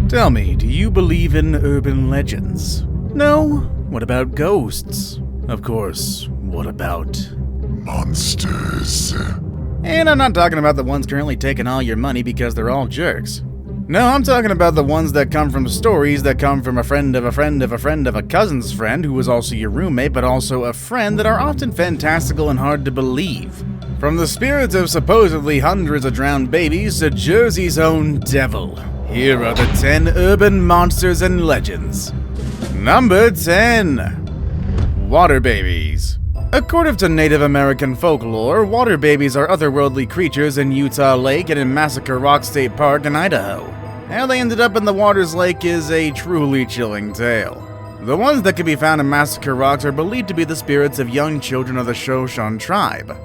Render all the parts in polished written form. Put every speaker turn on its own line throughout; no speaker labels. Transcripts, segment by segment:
Tell me, do you believe in urban legends? No? What about ghosts? Of course, what about
monsters?
And I'm not talking about the ones currently taking all your money because they're all jerks. No, I'm talking about the ones that come from stories that come from a friend of a friend of a friend of a cousin's friend who was also your roommate but also a friend that are often fantastical and hard to believe. From the spirits of supposedly hundreds of drowned babies to Jersey's own devil, here are the 10 urban monsters and legends. Number 10. Water babies. According to Native American folklore, water babies are otherworldly creatures in Utah Lake and in Massacre Rocks State Park in Idaho. How they ended up in the water's lake is a truly chilling tale. The ones that can be found in Massacre Rocks are believed to be the spirits of young children of the Shoshone tribe.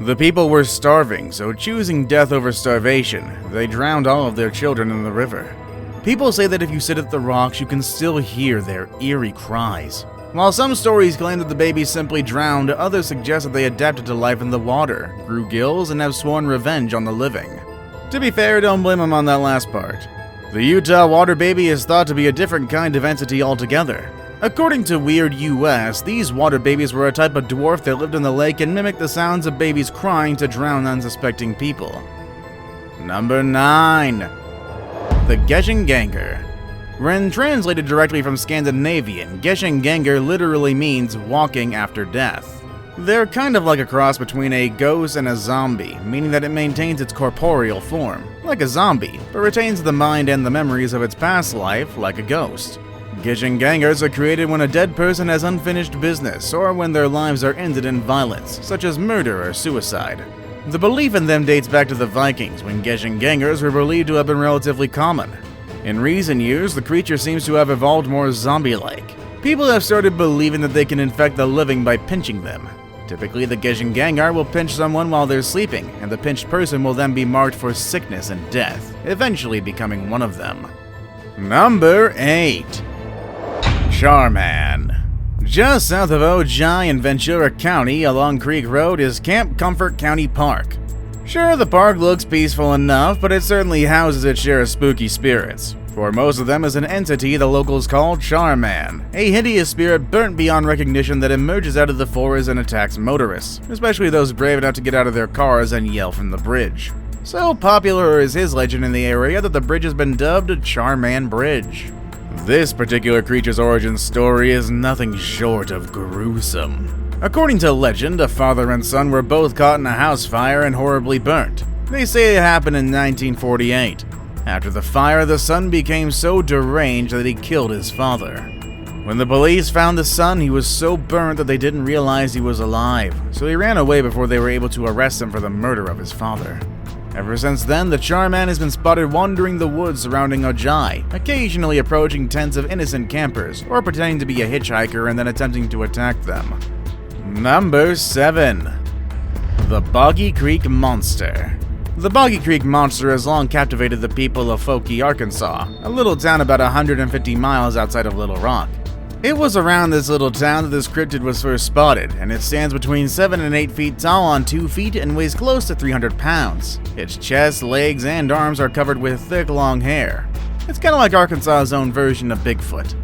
The people were starving, so choosing death over starvation, they drowned all of their children in the river. People say that if you sit at the rocks, you can still hear their eerie cries. While some stories claim that the babies simply drowned, others suggest that they adapted to life in the water, grew gills, and have sworn revenge on the living. To be fair, don't blame them on that last part. The Utah water baby is thought to be a different kind of entity altogether. According to Weird US, these water babies were a type of dwarf that lived in the lake and mimicked the sounds of babies crying to drown unsuspecting people. Number 9. The GJENGANGER. When translated directly from Scandinavian, GJJENGANGER literally means walking after death. They're kind of like a cross between a ghost and a zombie, meaning that it maintains its corporeal form, like a zombie, but retains the mind and the memories of its past life, like a ghost. GJJENGANGERs are created when a dead person has unfinished business, or when their lives are ended in violence, such as murder or suicide. The belief in them dates back to the Vikings, when GJJENGANGERs were believed to have been relatively common. In recent years, the creature seems to have evolved more zombie-like. People have started believing that they can infect the living by pinching them. Typically, the GJJENGANGER will pinch someone while they're sleeping, and the pinched person will then be marked for sickness and death, eventually becoming one of them. Number 8. Charman. Just south of Ojai in Ventura County, along Creek Road, is Camp Comfort County Park. Sure, the park looks peaceful enough, but it certainly houses its share of spooky spirits. For most of them is an entity the locals call Charman, a hideous spirit burnt beyond recognition that emerges out of the forest and attacks motorists, especially those brave enough to get out of their cars and yell from the bridge. So popular is his legend in the area that the bridge has been dubbed Charman Bridge. This particular creature's origin story is nothing short of gruesome. According to legend, a father and son were both caught in a house fire and horribly burnt. They say it happened in 1948. After the fire, the son became so deranged that he killed his father. When the police found the son, he was so burnt that they didn't realize he was alive, so he ran away before they were able to arrest him for the murder of his father. Ever since then, the Charman has been spotted wandering the woods surrounding Ojai, occasionally approaching tents of innocent campers, or pretending to be a hitchhiker and then attempting to attack them. Number 7. The Boggy Creek Monster. The Boggy Creek Monster has long captivated the people of Foki, Arkansas, a little town about 150 miles outside of Little Rock. It was around this little town that this cryptid was first spotted, and it stands between 7 and 8 feet tall on 2 feet and weighs close to 300 pounds. Its chest, legs, and arms are covered with thick, long hair. It's kind of like Arkansas's own version of Bigfoot.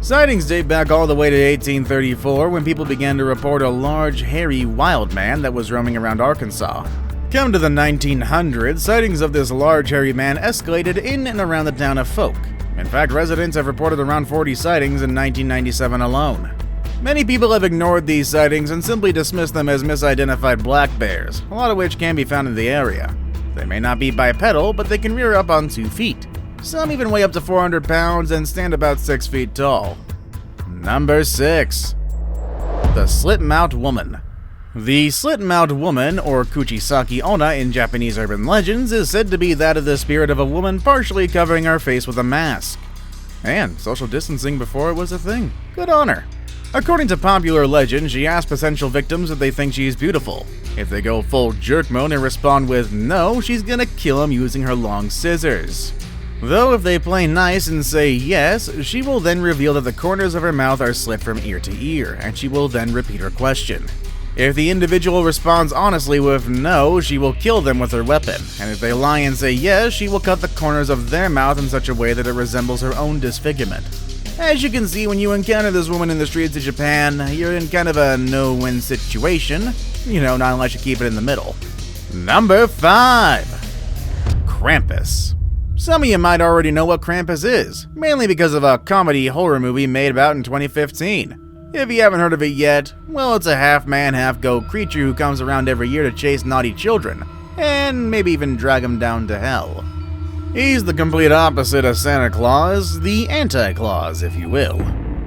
Sightings date back all the way to 1834, when people began to report a large, hairy, wild man that was roaming around Arkansas. Come to the 1900s, sightings of this large, hairy man escalated in and around the town of Folk. In fact, residents have reported around 40 sightings in 1997 alone. Many people have ignored these sightings and simply dismissed them as misidentified black bears, a lot of which can be found in the area. They may not be bipedal, but they can rear up on 2 feet. Some even weigh up to 400 pounds and stand about 6 feet tall. Number 6. The SLIT-MOUTHED Woman. The SLIT-MOUTHED woman, or Kuchisaki Onna in Japanese urban legends, is said to be that of the spirit of a woman partially covering her face with a mask. And social distancing before it was a thing. Good on her. According to popular legend, she asks potential victims if they think she is beautiful. If they go full jerk mode and respond with no, she's gonna kill them using her long scissors. Though if they play nice and say yes, she will then reveal that the corners of her mouth are slit from ear to ear, and she will then repeat her question. If the individual responds honestly with no, she will kill them with her weapon, and if they lie and say yes, she will cut the corners of their mouth in such a way that it resembles her own disfigurement. As you can see, when you encounter this woman in the streets of Japan, you're in kind of a no-win situation. Not unless you keep it in the middle. Number 5. Krampus. Some of you might already know what Krampus is, mainly because of a comedy horror movie made about in 2015. If you haven't heard of it yet, well, it's a half-man, half-goat creature who comes around every year to chase naughty children, and maybe even drag them down to hell. He's the complete opposite of Santa Claus, the Anti-Claus, if you will.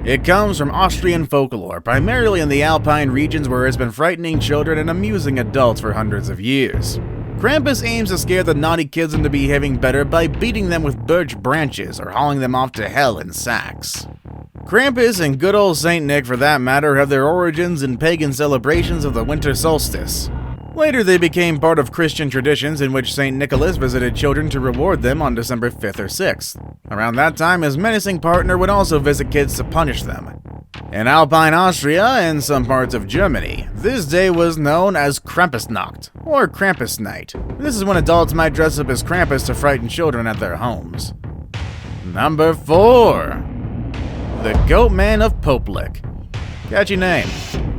It comes from Austrian folklore, primarily in the Alpine regions where it's been frightening children and amusing adults for hundreds of years. Krampus aims to scare the naughty kids into behaving better by beating them with birch branches or hauling them off to hell in sacks. Krampus and good old Saint Nick, for that matter, have their origins in pagan celebrations of the winter solstice. Later, they became part of Christian traditions in which St. Nicholas visited children to reward them on December 5th or 6th. Around that time, his menacing partner would also visit kids to punish them. In Alpine Austria and some parts of Germany, this day was known as Krampusnacht, or Krampus Night. This is when adults might dress up as Krampus to frighten children at their homes. Number 4. The Goatman of Poplik. Catchy name.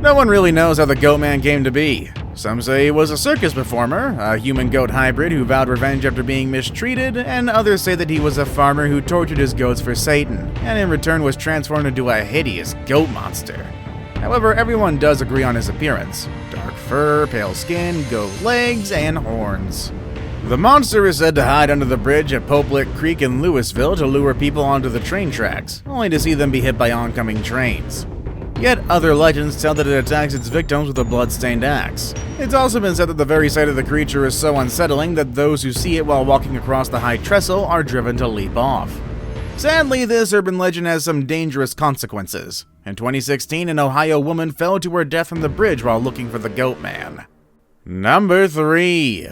No one really knows how the Goatman came to be. Some say he was a circus performer, a human-goat hybrid who vowed revenge after being mistreated, and others say that he was a farmer who tortured his goats for Satan, and in return was transformed into a hideous goat monster. However, everyone does agree on his appearance. Dark fur, pale skin, goat legs, and horns. The monster is said to hide under the bridge at Poplik Creek in Louisville to lure people onto the train tracks, only to see them be hit by oncoming trains. Yet other legends tell that it attacks its victims with a blood-stained axe. It's also been said that the very sight of the creature is so unsettling that those who see it while walking across the high trestle are driven to leap off. Sadly, this urban legend has some dangerous consequences. In 2016, an Ohio woman fell to her death from the bridge while looking for the Goatman. Number 3.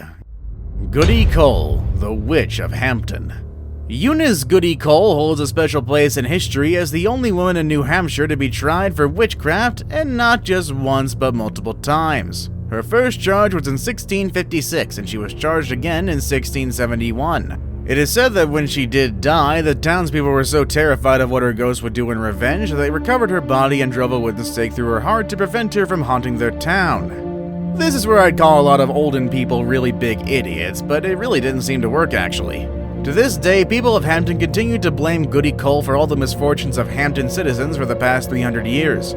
Goody Cole, the Witch of Hampton. Eunice Goody Cole holds a special place in history as the only woman in New Hampshire to be tried for witchcraft, and not just once but multiple times. Her first charge was in 1656, and she was charged again in 1671. It is said that when she did die, the townspeople were so terrified of what her ghost would do in revenge that they recovered her body and drove a wooden stake through her heart to prevent her from haunting their town. This is where I'd call a lot of olden people really big idiots, but it really didn't seem to work actually. To this day, people of Hampton continue to blame Goody Cole for all the misfortunes of Hampton citizens for the past 300 years.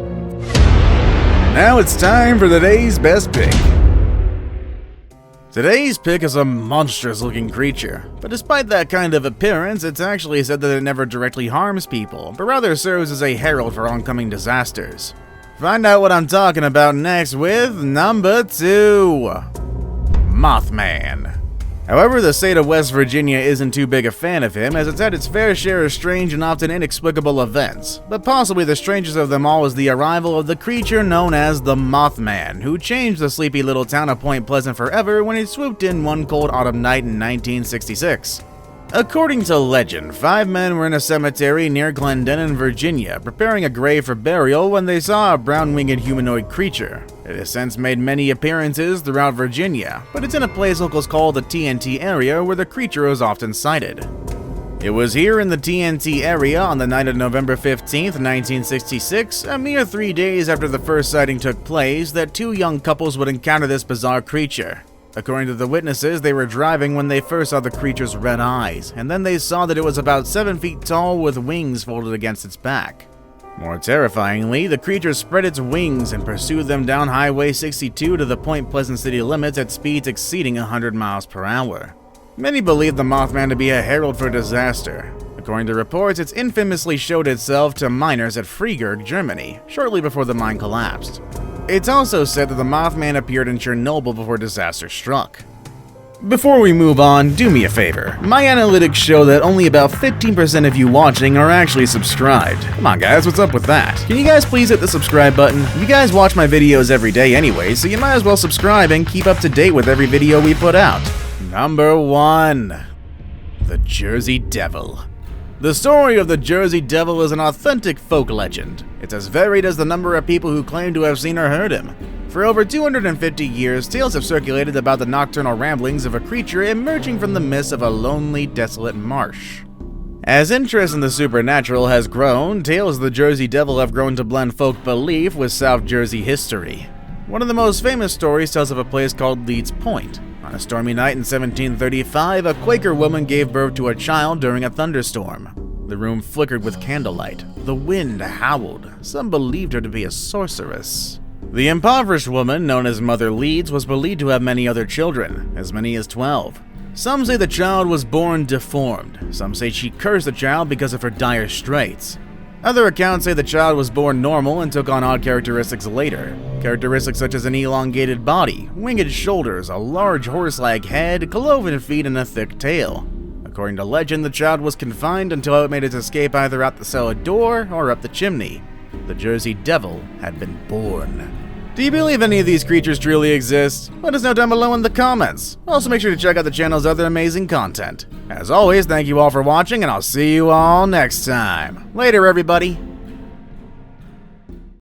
Now it's time for today's best pick. Today's pick is a monstrous-looking creature, but despite that kind of appearance, it's actually said that it never directly harms people, but rather serves as a herald for oncoming disasters. Find out what I'm talking about next with number 2. Mothman. However, the state of West Virginia isn't too big a fan of him, as it's had its fair share of strange and often inexplicable events, but possibly the strangest of them all is the arrival of the creature known as the Mothman, who changed the sleepy little town of Point Pleasant forever when he swooped in one cold autumn night in 1966. According to legend, 5 men were in a cemetery near Glendenning, Virginia, preparing a grave for burial when they saw a brown-winged humanoid creature. It has since made many appearances throughout Virginia, but it's in a place locals call the TNT area where the creature is often sighted. It was here in the TNT area on the night of November 15th, 1966, a mere 3 days after the first sighting took place, that 2 young couples would encounter this bizarre creature. According to the witnesses, they were driving when they first saw the creature's red eyes, and then they saw that it was about 7 feet tall with wings folded against its back. More terrifyingly, the creature spread its wings and pursued them down Highway 62 to the Point Pleasant city limits at speeds exceeding 100 miles per hour. Many believe the Mothman to be a herald for disaster. According to reports, it infamously showed itself to miners at Freiburg, Germany, shortly before the mine collapsed. It's also said that the Mothman appeared in Chernobyl before disaster struck. Before we move on, do me a favor. My analytics show that only about 15% of you watching are actually subscribed. Come on guys, what's up with that? Can you guys please hit the subscribe button? You guys watch my videos every day anyway, so you might as well subscribe and keep up to date with every video we put out. Number 1. The Jersey Devil. The story of the Jersey Devil is an authentic folk legend. It's as varied as the number of people who claim to have seen or heard him. For over 250 years, tales have circulated about the nocturnal ramblings of a creature emerging from the mists of a lonely, desolate marsh. As interest in the supernatural has grown, tales of the Jersey Devil have grown to blend folk belief with South Jersey history. One of the most famous stories tells of a place called Leeds Point. On a stormy night in 1735, a Quaker woman gave birth to a child during a thunderstorm. The room flickered with candlelight. The wind howled. Some believed her to be a sorceress. The impoverished woman, known as Mother Leeds, was believed to have many other children, as many as 12. Some say the child was born deformed. Some say she cursed the child because of her dire straits. Other accounts say the child was born normal and took on odd characteristics later. Characteristics such as an elongated body, winged shoulders, a large horse-like head, cloven feet, and a thick tail. According to legend, the child was confined until it made its escape either out the cellar door or up the chimney. The Jersey Devil had been born. Do you believe any of these creatures truly exist? Let us know down below in the comments. Also make sure to check out the channel's other amazing content. As always, thank you all for watching, and I'll see you all next time. Later, everybody.